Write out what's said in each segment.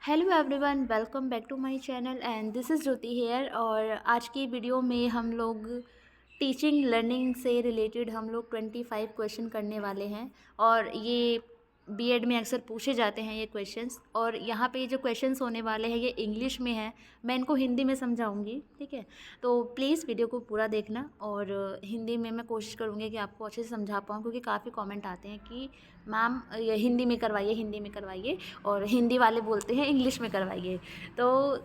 Hello everyone, welcome back to my channel and this is Jyoti here. और आज की video में हम लोग टीचिंग लर्निंग से रिलेटेड हम लोग 25 क्वेश्चन करने वाले हैं। और ये बीएड में अक्सर पूछे जाते हैं ये क्वेश्चंस। और यहाँ पे जो क्वेश्चंस होने वाले हैं ये इंग्लिश में हैं, मैं इनको हिंदी में समझाऊंगी, ठीक है। तो प्लीज़ वीडियो को पूरा देखना। और हिंदी में मैं कोशिश करूँगी कि आपको अच्छे से समझा पाऊँ, क्योंकि काफ़ी कमेंट आते हैं कि मैम ये हिंदी में करवाइए, हिंदी में करवाइए, और हिंदी वाले बोलते हैं इंग्लिश में करवाइए। तो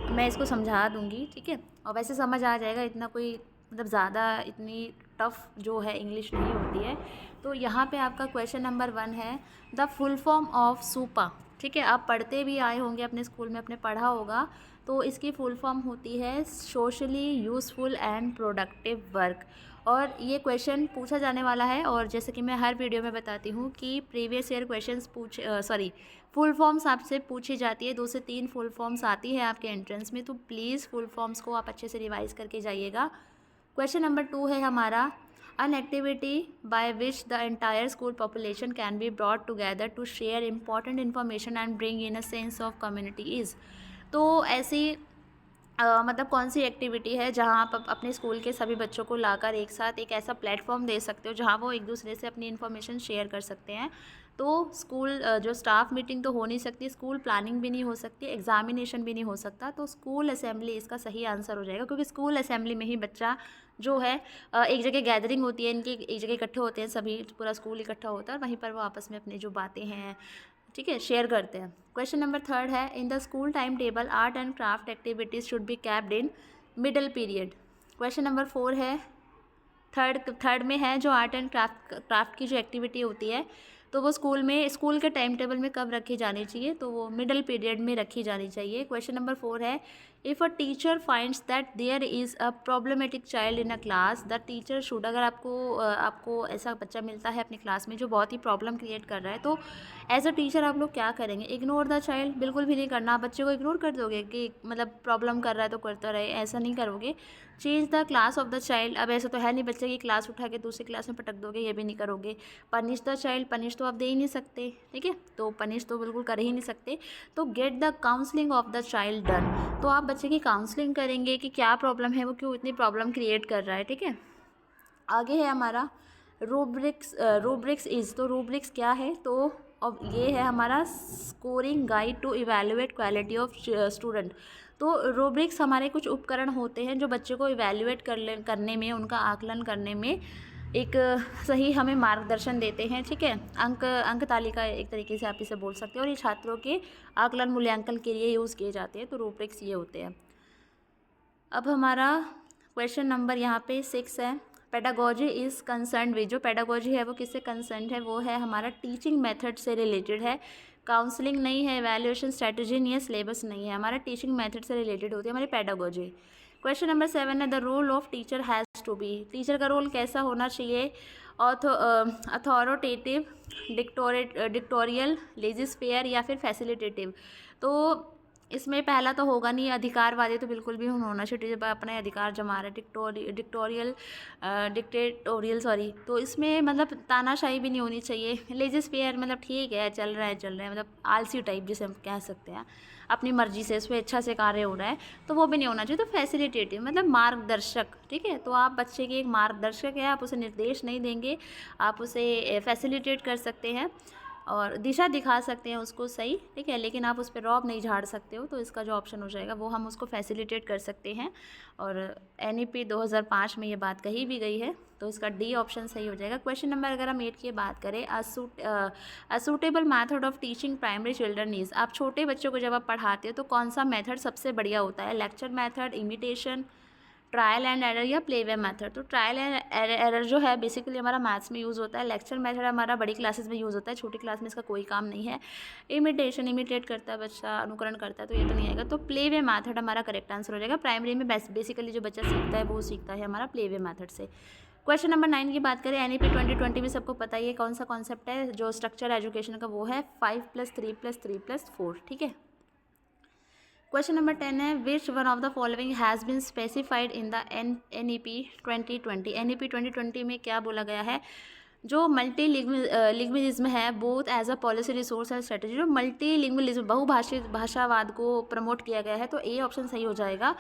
मैं इसको समझा दूँगी, ठीक है। और वैसे समझ आ जाएगा, इतना कोई मतलब ज़्यादा इतनी टफ़ जो है इंग्लिश नहीं होती है। तो यहाँ पे आपका क्वेश्चन नंबर 1 है द फुल फॉर्म ऑफ सूपा, ठीक है। आप पढ़ते भी आए होंगे, अपने स्कूल में अपने पढ़ा होगा। तो इसकी फुल फॉर्म होती है socially useful and productive work. और ये क्वेश्चन पूछा जाने वाला है। और जैसे कि मैं हर वीडियो में बताती हूँ कि previous year questions full forms आपसे पूछी जाती है। 2 से 3 फुल फॉर्म्स आती है आपके एंट्रेंस में, तो प्लीज़ फुल फॉर्म्स को आप अच्छे से रिवाइज़ करके जाइएगा। क्वेश्चन नंबर 2 है हमारा an activity by which the entire school population can be brought together to share important information and bring in a sense of community is। तो ऐसी मतलब कौन सी एक्टिविटी है जहाँ आप अपने स्कूल के सभी बच्चों को लाकर एक साथ एक ऐसा प्लेटफॉर्म दे सकते हो जहाँ वो एक दूसरे से अपनी इन्फॉर्मेशन शेयर कर सकते हैं। तो स्कूल जो स्टाफ मीटिंग तो हो नहीं सकती, स्कूल प्लानिंग भी नहीं हो सकती, एग्जामिनेशन भी नहीं हो सकता। तो स्कूल असेंबली इसका सही आंसर हो जाएगा, क्योंकि स्कूल असेंबली में ही बच्चा जो है एक जगह गैदरिंग होती है इनकी, एक जगह इकट्ठे होते हैं, सभी पूरा स्कूल इकट्ठा होता है और वहीं पर वो आपस में अपनी जो बातें हैं, ठीक है, शेयर करते हैं। क्वेश्चन नंबर 3 है in the school time table art and craft activities should be capped in middle period. Question number 4 है थर्ड में है जो आर्ट एंड क्राफ्ट की जो एक्टिविटी होती है, तो वो स्कूल के टाइम टेबल में कब रखी जानी चाहिए, तो वो मिडल पीरियड में रखी जानी चाहिए। क्वेश्चन नंबर 4 है if a teacher finds that there is a problematic child in a class the teacher should, अगर आपको ऐसा बच्चा मिलता है अपनी क्लास में जो बहुत ही प्रॉब्लम क्रिएट कर रहा है, तो एज अ टीचर आप लोग क्या करेंगे? इग्नोर द चाइल्ड, बिल्कुल भी नहीं करना। आप बच्चे को इग्नोर कर दोगे कि मतलब प्रॉब्लम कर रहा है तो करता रहे, ऐसा नहीं करोगे। Change the class of the child, अब ऐसा तो है नहीं बच्चे की क्लास उठा के दूसरी क्लास में पटक दोगे, ये भी नहीं करोगे। पनिश द चाइल्ड, पनिश तो आप दे ही नहीं सकते, ठीक है, तो पनिश तो बिल्कुल कर ही नहीं सकते। तो get the counselling of the child done, तो आप बच्चे की काउंसलिंग करेंगे कि क्या प्रॉब्लम है, वो क्यों इतनी प्रॉब्लम क्रिएट कर रहा है, ठीक है। आगे है हमारा रूब्रिक्स इज़, तो रूब्रिक्स क्या है, तो अब ये है हमारा scoring guide to evaluate quality of student. तो रूब्रिक्स हमारे कुछ उपकरण होते हैं जो बच्चे को इवैल्यूएट करने में, उनका आकलन करने में एक सही हमें मार्गदर्शन देते हैं, ठीक है। अंक तालिका एक तरीके से आप इसे बोल सकते हैं, और ये छात्रों के आकलन मूल्यांकन के लिए यूज़ किए जाते हैं। तो रूब्रिक्स ये होते हैं। अब हमारा क्वेश्चन नंबर यहाँ पे 6 है पेडागोजी इज़ कंसर्न विद, जो पेडागोजी है वो किससे कंसर्न है, वो है हमारा टीचिंग मेथड से रिलेटेड है। काउंसलिंग नहीं है, एवेल्यूएशन स्ट्रेटजी नहीं है, सिलेबस नहीं है, हमारा टीचिंग मेथड से रिलेटेड होती है हमारी पेडागोजी। क्वेश्चन नंबर 7 है the role of teacher has to be, teacher का रोल कैसा होना चाहिए? अथॉरिटेटिव, डिक्टोरियल, लेजिस्फेयर या फिर फैसिलिटेटिव। तो इसमें पहला तो होगा नहीं, अधिकारवादी तो बिल्कुल भी होना चाहिए, अपने अधिकार जमा रहा है, डिक्टेटोरियल सॉरी, तो इसमें मतलब तानाशाही भी नहीं होनी चाहिए। लेजिस्फेयर मतलब ठीक है, चल रहा है मतलब आलसी टाइप जिसे हम कह सकते हैं, अपनी मर्जी से स्वेच्छा से कार्य हो रहा है, तो वो भी नहीं होना चाहिए। तो फैसिलिटेटिव मतलब मार्गदर्शक, ठीक है। तो आप बच्चे के एक मार्गदर्शक है, आप उसे निर्देश नहीं देंगे, आप उसे फैसिलिटेट कर सकते हैं और दिशा दिखा सकते हैं उसको सही, ठीक है, लेकिन आप उस पर रौब नहीं झाड़ सकते हो। तो इसका जो ऑप्शन हो जाएगा वो हम उसको फैसिलिटेट कर सकते हैं। और NEP 2005 में ये बात कही भी गई है, तो इसका डी ऑप्शन सही हो जाएगा। क्वेश्चन नंबर अगर हम 8 की बात करें, a suitable method of teaching primary children is, आप छोटे बच्चों को जब आप पढ़ाते हो तो कौन सा मेथड सबसे बढ़िया होता है? Lecture method, imitation, trial and error या प्लेवे मेथड। तो ट्रायल एंड एरर जो है बेसिकली हमारा मैथ्स में यूज़ होता है, लेक्चर मेथड हमारा बड़ी क्लासेस में यूज़ होता है, छोटी क्लास में इसका कोई काम नहीं है। इमिटेशन, इमिटेट करता है बच्चा, अनुकरण करता है, तो ये तो नहीं आएगा। तो प्लेवे मेथड हमारा करेक्ट आंसर हो जाएगा। प्राइमरी में बेसिकली जो बच्चा सीखता है वो सीखता है हमारा प्लेवे मेथड से। क्वेश्चन नंबर 9 की बात करें, NEP 2020 में सबको पता ही है कौन सा कॉन्सेप्ट है जो स्ट्रक्चर एजुकेशन का, वो है 5+3+3+4, ठीक है। क्वेश्चन नंबर 10 है which one of the following has been specified in the NEP 2020। NEP 2020 में क्या बोला गया है? जो मल्टी लिंग्विज्म है both as a policy resource and strategy, जो मल्टी लिंग्विज्म बहुभाषिक भाषावाद को प्रमोट किया गया है, तो ए ऑप्शन सही हो जाएगा।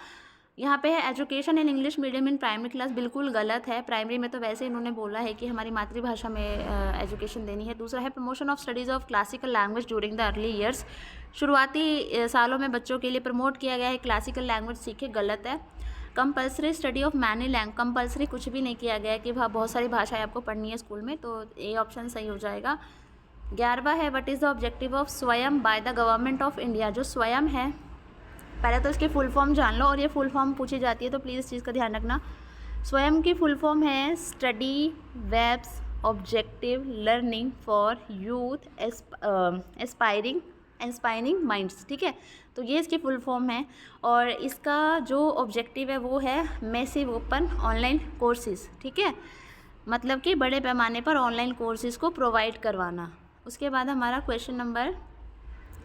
यहाँ पे है education in English medium in primary class, बिल्कुल गलत है। प्राइमरी में तो वैसे इन्होंने बोला है कि हमारी मातृभाषा में एजुकेशन देनी है। दूसरा है promotion of studies of classical language during the early years, शुरुआती सालों में बच्चों के लिए प्रमोट किया गया है क्लासिकल लैंग्वेज सीखे, गलत है। Compulsory study of many language, compulsory कुछ भी नहीं किया गया है कि बहुत सारी भाषाएं आपको पढ़नी है स्कूल में, तो ए ऑप्शन सही हो जाएगा। 11वां है what is the objective of Swayam by the government of India. जो स्वयं है, पहले तो इसकी फुल फॉर्म जान लो, और ये फुल फॉर्म पूछी जाती है तो प्लीज़ इस चीज़ का ध्यान रखना। स्वयं की फुल फॉर्म है study webs objective learning for youth inspiring minds, ठीक है, तो ये इसकी फुल फॉर्म है। और इसका जो ऑब्जेक्टिव है वो है मैसिव ओपन ऑनलाइन कोर्सेज, ठीक है, मतलब कि बड़े पैमाने पर ऑनलाइन कोर्सेज को प्रोवाइड करवाना। उसके बाद हमारा क्वेश्चन नंबर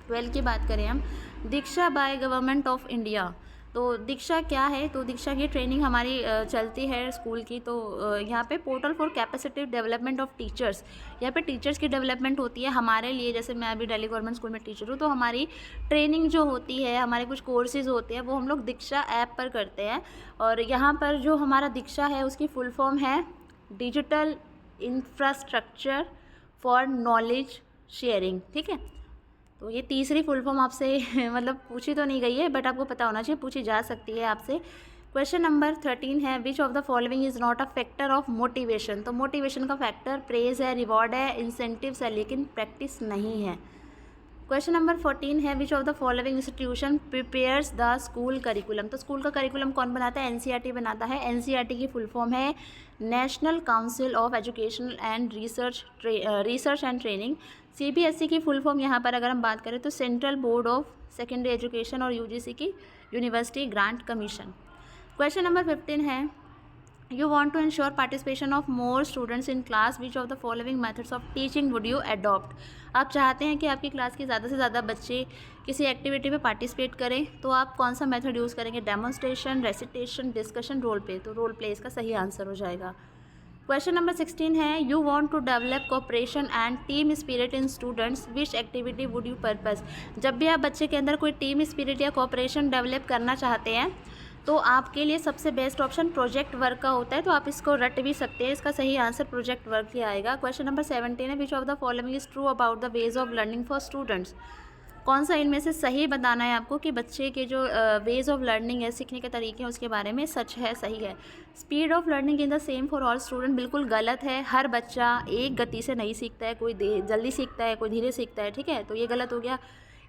12 की बात करें हम, दीक्षा बाय गवर्नमेंट ऑफ इंडिया। तो दीक्षा क्या है, तो दीक्षा की ट्रेनिंग हमारी चलती है स्कूल की। तो यहाँ पे portal for capacity development of teachers, यहाँ पे टीचर्स की डेवलपमेंट होती है हमारे लिए। जैसे मैं अभी दिल्ली गवर्नमेंट स्कूल में टीचर हूँ, तो हमारी ट्रेनिंग जो होती है, हमारे कुछ कोर्सेज होते हैं, वो हम लोग दीक्षा ऐप पर करते हैं। और यहाँ पर जो हमारा दीक्षा है उसकी फुल फॉर्म है digital infrastructure for knowledge sharing, ठीक है। तो ये तीसरी फुल फॉर्म आपसे मतलब पूछी तो नहीं गई है, बट आपको पता होना चाहिए, पूछी जा सकती है आपसे। क्वेश्चन नंबर 13 है विच of the following is not a factor of motivation. तो मोटिवेशन का फैक्टर प्रेज है, रिवॉर्ड है, इंसेंटिव्स है, लेकिन प्रैक्टिस नहीं है। क्वेश्चन नंबर 14 है विच of the following institution prepares the school curriculum. तो स्कूल का करिकुलम कौन बनाता है, एनसीईआरटी बनाता है। एनसीईआरटी की फुल फॉर्म है national council of education and research and training. CBSE की फुल फॉर्म यहाँ पर अगर हम बात करें तो central board of secondary education, और यूजीसी की university grant commission. Question number 15 है you want to ensure participation of more students in class, which of the following methods of teaching would you adopt. आप चाहते हैं कि आपकी class के ज़्यादा से ज़्यादा बच्चे किसी एक्टिविटी में पार्टिसिपेट करें, तो आप कौन सा मेथड यूज़ करेंगे, demonstration, recitation, discussion, role play. तो रोल प्ले इसका सही आंसर हो जाएगा। क्वेश्चन नंबर 16 है you want to develop cooperation and team spirit in students, which activity would you purpose. जब भी आप बच्चे के अंदर कोई टीम स्पिरिट या कोऑपरेशन डेवलप करना चाहते हैं, तो आपके लिए सबसे बेस्ट ऑप्शन प्रोजेक्ट वर्क का होता है, तो आप इसको रट भी सकते हैं। इसका सही आंसर प्रोजेक्ट वर्क ही आएगा। क्वेश्चन नंबर 17 है विच of the following is true about the ways of learning for students. कौन सा इनमें से सही बताना है आपको कि बच्चे के जो वेज ऑफ लर्निंग है, सीखने के तरीके हैं, उसके बारे में सच है, सही है। Speed of learning in the same for all student, बिल्कुल गलत है। हर बच्चा एक गति से नहीं सीखता है, कोई जल्दी सीखता है, कोई धीरे सीखता है, ठीक है, तो ये गलत हो गया।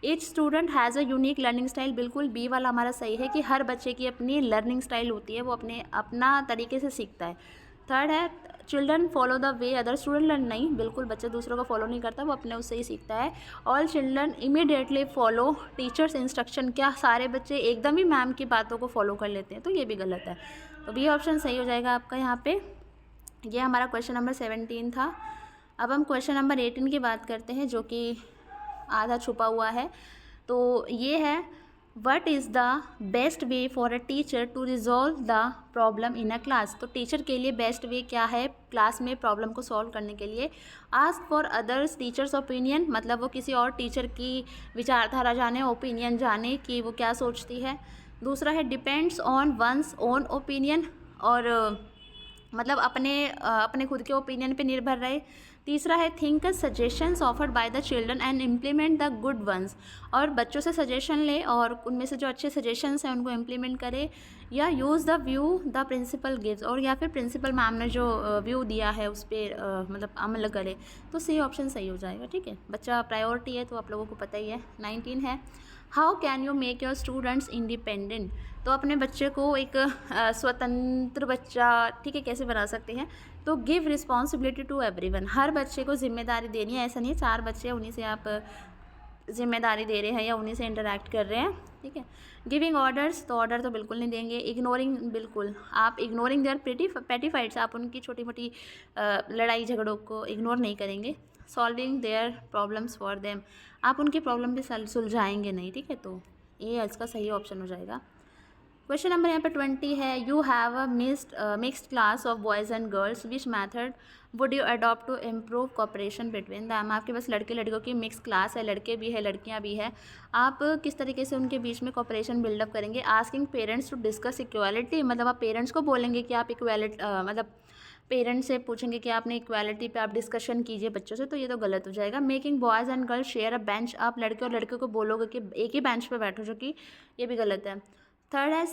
Each student has a unique learning style, बिल्कुल बी वाला हमारा सही है कि हर बच्चे की अपनी लर्निंग स्टाइल होती है, वो अपना तरीके से सीखता है। थर्ड है children follow the way other student learn, नहीं, बिल्कुल बच्चा दूसरों को फॉलो नहीं करता, वो अपने उससे ही सीखता है। All children immediately follow teachers instruction, क्या सारे बच्चे एकदम ही मैम की बातों को फॉलो कर लेते हैं, तो ये भी गलत है। तो बी ऑप्शन सही हो जाएगा आपका यहाँ पे। ये हमारा क्वेश्चन नंबर 17 था। अब हम क्वेश्चन नंबर 18 की बात करते हैं, जो कि आधा छुपा हुआ है। तो ये है what is the best way for a teacher to resolve the problem in a class. तो टीचर के लिए बेस्ट वे क्या है क्लास में प्रॉब्लम को सॉल्व करने के लिए। Ask for others teachers opinion, मतलब वो किसी और टीचर की विचारधारा जाने, ओपिनियन जाने कि वो क्या सोचती है। दूसरा है depends on one's own opinion, और मतलब अपने खुद के ओपिनियन पे निर्भर रहे। तीसरा है think suggestions offered by the children and implement the good ones, और बच्चों से सजेशन ले और उनमें से जो अच्छे सजेशंस हैं उनको इम्प्लीमेंट करे। या use the view the principal gives, और या फिर प्रिंसिपल मैम ने जो व्यू दिया है उस पर मतलब अमल करे। तो सी ऑप्शन सही हो जाएगा, ठीक है। बच्चा प्रायोरिटी है तो आप लोगों को पता ही है। 19 है how can you make your students independent. तो अपने बच्चे को एक स्वतंत्र बच्चा, ठीक है, कैसे बना सकते हैं। तो गिव रिस्पॉन्सिबिलिटी टू एवरीवन, हर बच्चे को जिम्मेदारी देनी है। ऐसा नहीं है 4 बच्चे उन्हीं से आप जिम्मेदारी दे रहे हैं या उन्हीं से इंटरेक्ट कर रहे हैं, ठीक है। गिविंग ऑर्डर्स, तो ऑर्डर तो बिल्कुल नहीं देंगे। इग्नोरिंग, बिल्कुल आप इग्नोरिंग देयर पेटी फाइट्स, आप उनकी छोटी मोटी लड़ाई झगड़ों को इग्नोर नहीं करेंगे। Solving their problems for them, आप उनकी प्रॉब्लम भी सुलझाएंगे नहीं, ठीक है। तो ये इसका सही ऑप्शन हो जाएगा। क्वेश्चन नंबर यहाँ पे 20 है, you have a mixed class of boys and girls, which method would you adopt to improve cooperation between them. आपके पास लड़के लड़कियों की मिक्स क्लास है, लड़के भी है लड़कियाँ भी है, आप किस तरीके से उनके बीच में कॉपरेशन बिल्डअप करेंगे। Asking parents to discuss equality, मतलब आप पेरेंट्स को बोलेंगे कि आप इक्वालिटी मतलब पेरेंट्स से पूछेंगे कि आपने इक्वालिटी पे आप डिस्कशन कीजिए बच्चों से, तो ये तो गलत हो जाएगा। Making boys and girls share a bench, आप लड़के और लड़के को बोलोगे कि एक ही बेंच पे बैठो, जो कि ये भी गलत है। थर्ड है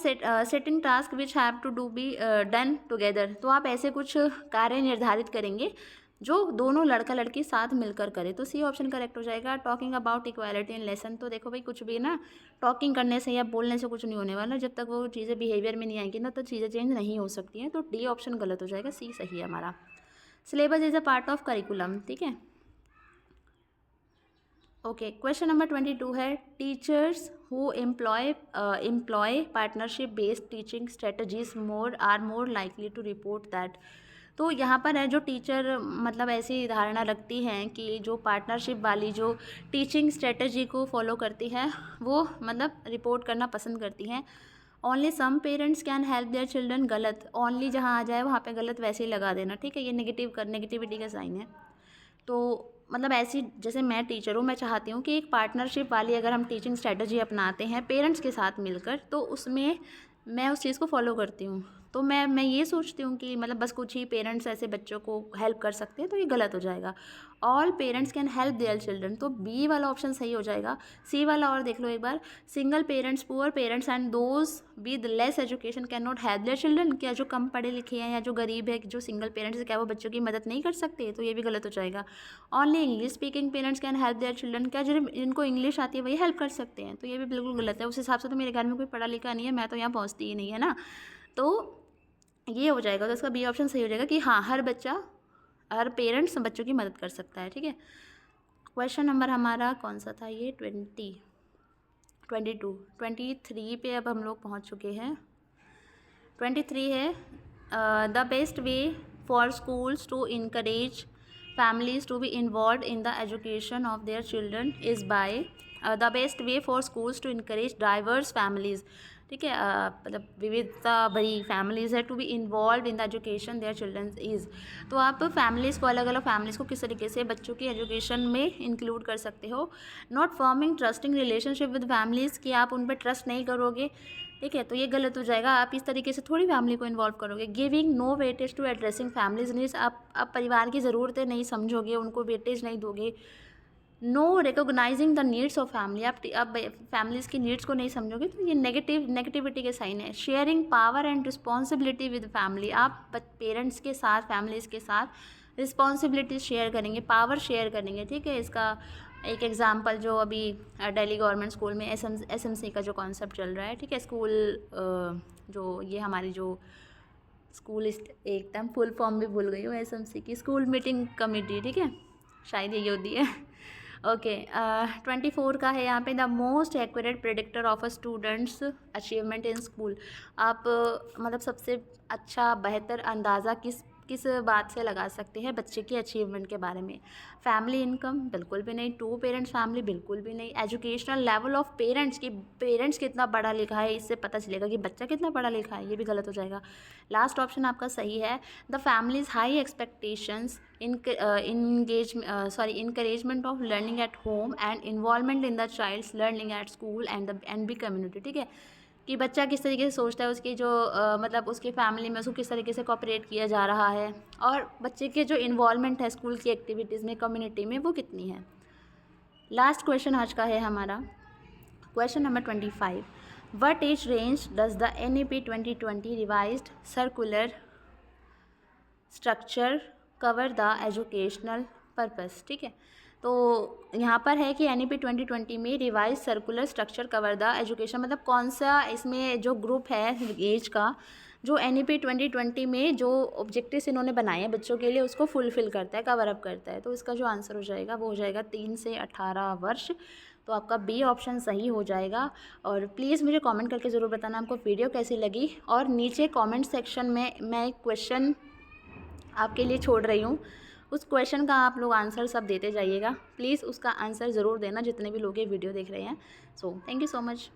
setting task which have to do be done together, तो आप ऐसे कुछ कार्य निर्धारित करेंगे जो दोनों लड़का लड़की साथ मिलकर करे, तो सी ऑप्शन करेक्ट हो जाएगा। Talking about equality in lesson, तो देखो भाई कुछ भी ना टॉकिंग करने से या बोलने से कुछ नहीं होने वाला, जब तक वो चीज़ें बिहेवियर में नहीं आएंगी ना तो चीज़ें चेंज नहीं हो सकती हैं, तो डी ऑप्शन गलत हो जाएगा, सी सही है हमारा। Syllabus is a part of curriculum, ठीक है। ओके, क्वेश्चन नंबर 22 है, teachers who employ partnership based teaching strategies are more likely to report that, तो यहाँ पर है जो टीचर मतलब ऐसी धारणा रखती हैं कि जो पार्टनरशिप वाली जो टीचिंग स्ट्रेटजी को फॉलो करती है वो मतलब रिपोर्ट करना पसंद करती हैं। Only some parents can help their children, गलत, ओनली जहाँ आ जाए वहाँ पे गलत वैसे ही लगा देना, ठीक है, ये नेगेटिविटी का साइन है। तो मतलब ऐसी, जैसे मैं टीचर हूँ, मैं चाहती हूँ कि एक पार्टनरशिप वाली अगर हम टीचिंग स्ट्रेटजी अपनाते हैं पेरेंट्स के साथ मिलकर, तो उसमें मैं उस चीज़ को फॉलो करती हूँ। तो मैं ये सोचती हूँ कि मतलब बस कुछ ही पेरेंट्स ऐसे बच्चों को हेल्प कर सकते हैं, तो ये गलत हो जाएगा। All parents can help their children, तो बी वाला ऑप्शन सही हो जाएगा। सी वाला और देख लो एक बार, single parents, poor parents and those with less education can not help their children, क्या जो कम पढ़े लिखे हैं या जो गरीब है, जो सिंगल पेरेंट्स है, क्या वो बच्चों की मदद नहीं कर सकते, तो ये भी गलत हो जाएगा। Only English speaking parents can help their children, क्या जिनको इंग्लिश आती है वही हेल्प कर सकते हैं, तो ये भी बिल्कुल गलत है। उस हिसाब से तो मेरे घर में कोई पढ़ा लिखा नहीं है, मैं तो यहाँ पहुँचती ही नहीं है ना, तो ये हो जाएगा। तो इसका बी ऑप्शन सही हो जाएगा कि हाँ हर पेरेंट्स बच्चों की मदद कर सकता है, ठीक है। क्वेश्चन नंबर हमारा कौन सा था ये, 23 पे अब हम लोग पहुँच चुके हैं। 23 है, the best way for schools to encourage families to be involved in the education of their children is by the best way for schools to encourage diverse families, ठीक है, मतलब विविधता भरी फैमिलीज़ है, to be involve in the education their children is, तो आप families को, अलग अलग फैमिलीज़ को किस तरीके से बच्चों की एजुकेशन में इंक्लूड कर सकते हो। Not forming trusting relationship with families, कि आप उन पर ट्रस्ट नहीं करोगे, ठीक है, तो ये गलत हो जाएगा। आप इस तरीके से थोड़ी फैमिली को इन्वॉल्व करोगे। Giving no weightage to addressing families needs, आप परिवार की ज़रूरतें नहीं समझोगे, उनको वेटेज नहीं दोगे। No recognising the needs of family, आप फैमिलीज़ की नीड्स को नहीं समझोगे, तो ये नेगेटिविटी के साइन है। Sharing power and responsibility with family, आप पेरेंट्स के साथ, फैमिलीज़ के साथ रिस्पॉन्सिबिलिटीज शेयर करेंगे, पावर शेयर करेंगे, ठीक है। इसका एक एग्जांपल जो अभी दिल्ली गवर्नमेंट स्कूल में एसएमसी का जो कॉन्सेप्ट चल रहा है, ठीक है, स्कूल जो ये हमारी जो स्कूल एकदम फुल फॉर्म भी भूल गई हूँ, एसएमसी की स्कूल मीटिंग कमेटी, ठीक है, शायद यही होती है। ओके, 24 का है यहाँ पे, the most accurate predictor of a students achievement in school, आप मतलब सबसे अच्छा बेहतर अंदाज़ा किस बात से लगा सकते हैं बच्चे की अचीवमेंट के बारे में। फैमिली इनकम बिल्कुल भी नहीं, 2 पेरेंट्स फैमिली बिल्कुल भी नहीं। एजुकेशनल लेवल ऑफ पेरेंट्स, की पेरेंट्स कितना पढ़ा लिखा है, इससे पता चलेगा कि बच्चा कितना पढ़ा लिखा है, ये भी गलत हो जाएगा। लास्ट ऑप्शन आपका सही है, the families high expectations encouragement of learning at home and involvement in the child's learning at school and be community, ठीक है, कि बच्चा किस तरीके से सोचता है, उसकी जो मतलब उसकी फैमिली में उसको किस तरीके से कोऑपरेट किया जा रहा है, और बच्चे के जो इन्वॉल्वमेंट है स्कूल की एक्टिविटीज़ में, कम्युनिटी में, वो कितनी है। लास्ट क्वेश्चन आज का है हमारा question number 25, what age range does the NEP 2020 revised circular structure cover the educational purpose, ठीक है। तो यहाँ पर है कि NEP 2020 में revise circular structure cover the education, मतलब कौन सा इसमें जो ग्रुप है एज का, जो NEP 2020 में जो ऑब्जेक्टिव्स इन्होंने बनाए हैं बच्चों के लिए, उसको फुलफ़िल करता है, कवर अप करता है। तो इसका जो आंसर हो जाएगा वो हो जाएगा 3 से 18 वर्ष, तो आपका बी ऑप्शन सही हो जाएगा। और प्लीज़ मुझे कमेंट करके ज़रूर बताना आपको वीडियो कैसी लगी, और नीचे कमेंट सेक्शन में मैं एक क्वेश्चन आपके लिए छोड़ रही हूँ, उस क्वेश्चन का आप लोग आंसर सब देते जाइएगा। प्लीज़ उसका आंसर ज़रूर देना जितने भी लोग ये वीडियो देख रहे हैं। So thank you so much.